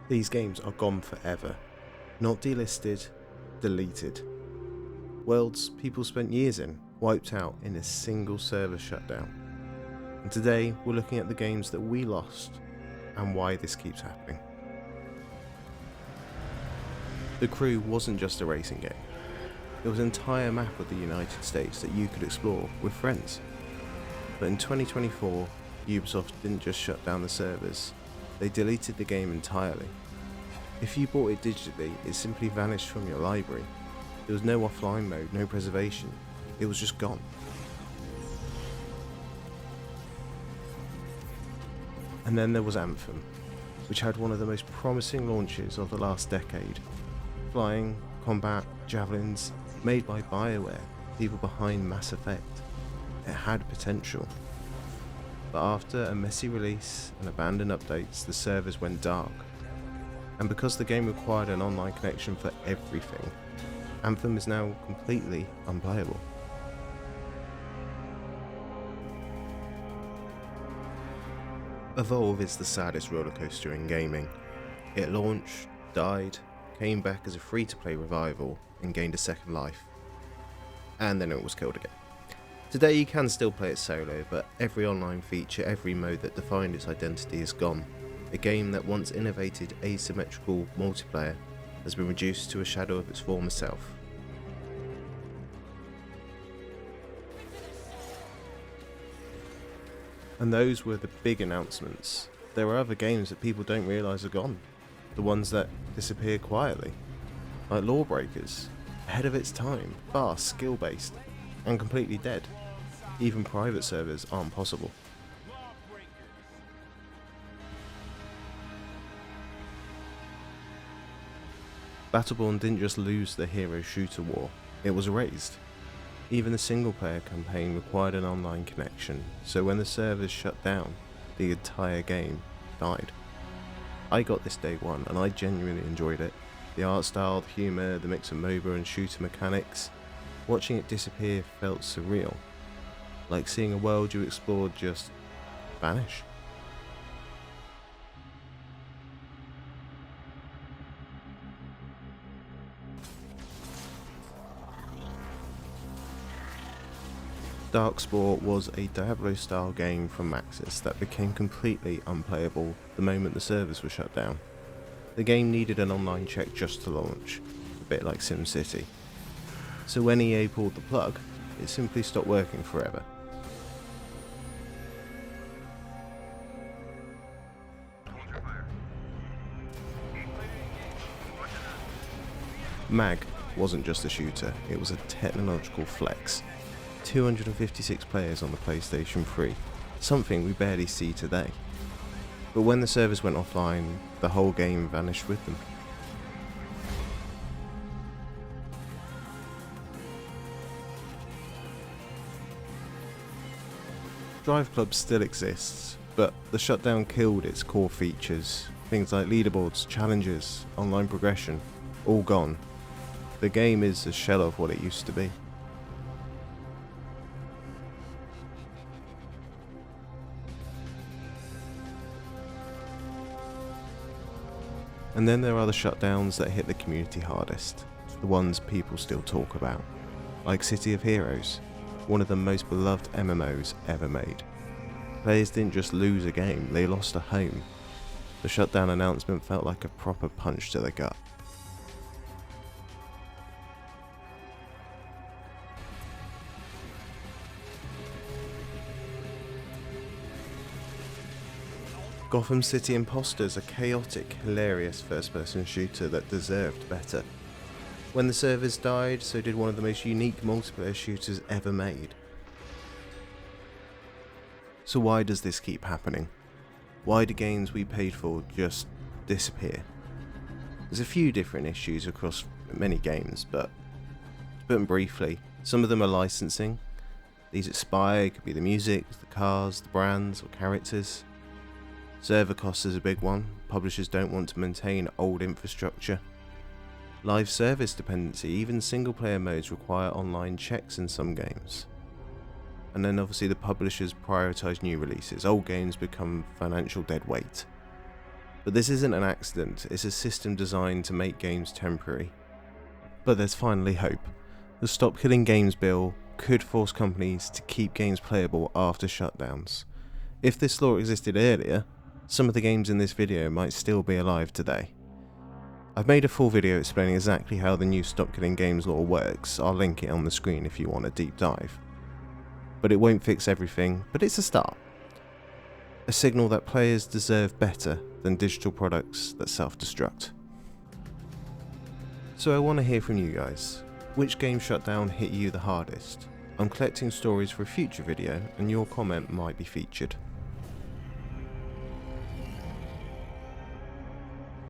These games are gone forever. Not delisted, deleted. Worlds people spent years in, wiped out in a single server shutdown. And today we're looking at the games that we lost and why this keeps happening. The Crew wasn't just a racing game. It was an entire map of the United States that you could explore with friends. But in 2024, Ubisoft didn't just shut down the servers, they deleted the game entirely. If you bought it digitally, it simply vanished from your library. There was no offline mode, no preservation. It was just gone. And then there was Anthem, which had one of the most promising launches of the last decade. Flying, combat, javelins, made by BioWare, people behind Mass Effect. It had potential. But after a messy release and abandoned updates, the servers went dark. And because the game required an online connection for everything, Anthem is now completely unplayable. Evolve is the saddest rollercoaster in gaming. It launched, died, came back as a free-to-play revival, and gained a second life. And then it was killed again. Today you can still play it solo, but every online feature, every mode that defined its identity is gone. A game that once innovated asymmetrical multiplayer has been reduced to a shadow of its former self. And those were the big announcements. There are other games that people don't realise are gone. The ones that disappear quietly. Like Lawbreakers, ahead of its time, fast, skill-based, and completely dead. Even private servers aren't possible. Battleborn didn't just lose the hero shooter war, it was erased. Even the single player campaign required an online connection, so when the servers shut down, the entire game died. I got this day one and I genuinely enjoyed it. The art style, the humour, the mix of MOBA and shooter mechanics. Watching it disappear felt surreal, like seeing a world you explored just vanish. Darksport was a Diablo-style game from Maxis that became completely unplayable the moment the servers were shut down. The game needed an online check just to launch, a bit like SimCity. So when EA pulled the plug, it simply stopped working forever. MAG wasn't just a shooter, it was a technological flex. 256 players on the PlayStation 3, something we barely see today. But when the servers went offline, the whole game vanished with them. Drive Club still exists, but the shutdown killed its core features. Things like leaderboards, challenges, online progression, all gone. The game is a shell of what it used to be. And then there are the shutdowns that hit the community hardest, the ones people still talk about, like City of Heroes, one of the most beloved MMOs ever made. Players didn't just lose a game, they lost a home. The shutdown announcement felt like a proper punch to the gut. Gotham City Imposters, a chaotic, hilarious first-person shooter that deserved better. When the servers died, so did one of the most unique multiplayer shooters ever made. So why does this keep happening? Why do games we paid for just disappear? There's a few different issues across many games, but to put them briefly, some of them are licensing. These expire, it could be the music, the cars, the brands, or characters. Server costs is a big one. Publishers don't want to maintain old infrastructure. Live service dependency, even single player modes require online checks in some games. And then obviously the publishers prioritise new releases, old games become financial dead weight. But this isn't an accident, it's a system designed to make games temporary. But there's finally hope. The Stop Killing Games bill could force companies to keep games playable after shutdowns. If this law existed earlier, some of the games in this video might still be alive today. I've made a full video explaining exactly how the new Stop Killing Games law works. I'll link it on the screen if you want a deep dive. But it won't fix everything, but it's a start. A signal that players deserve better than digital products that self-destruct. So I want to hear from you guys. Which game shutdown hit you the hardest? I'm collecting stories for a future video and your comment might be featured.